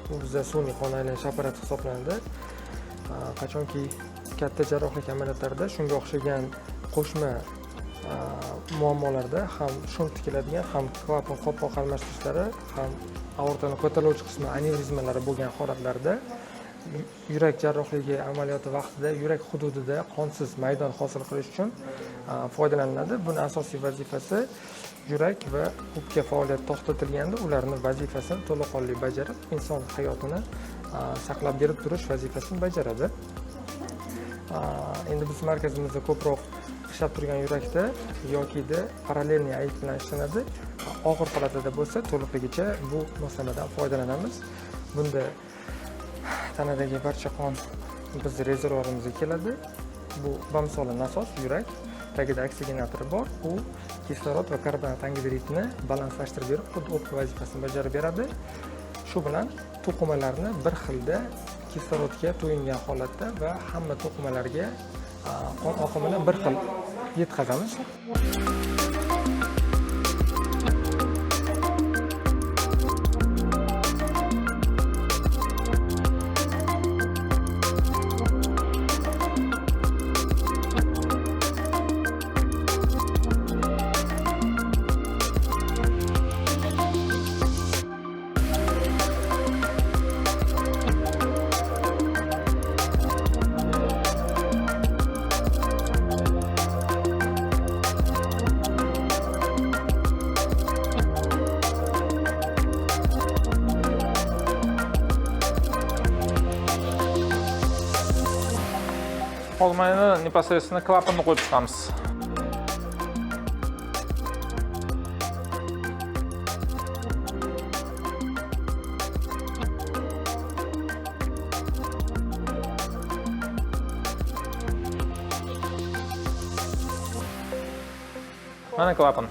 Bu bizda sun'iy qon aylanish apparati hisoblanadi. Qachonki katta jarrohlik amaliyotlarida shunga o'xshagan qo'shma muammolarda ham shum tikiladigan, ham klapan qopqoq almashtirishlari, ham aortani ko'tariluvchi qismi anevrizmalari bo'lgan holatlarda yurak jarrohligi amaliyoti vaqtida yurak hududida qonsiz maydon hosil qilish uchun foydalaniladi. Buning asosiy vazifasi yurak va o'pka faoliyati to'xtatilganda ularni vazifasini to'laqonli bajarib, inson hayotini saqlab berib turish vazifasini bajaradi. Endi biz markazimizda ko'proq ishlab turgan yurakda yokida parallelniy ayit bilan ishlanadi. Og'ir holatida bo'lsa to'liqligicha bu moslamadan foydalanamiz. Bunda tanadagi barcha qon biz rezervuarimizga keladi. Bu bamisoli nasos, yurak, tagida oksigenator bor. U kislorod va karbonat angidridni balanslashtirib berib, xuddi o'pka vazifasini bajarib beradi. Shu bilan to'qimalarni bir xilda kislorodga to'yingan holatda va hamma to'qimalarga qon oqimini bir xil yetkazamiz. Olmayni непосредственно klapanni qo'yib chiqamiz. Mana klapan.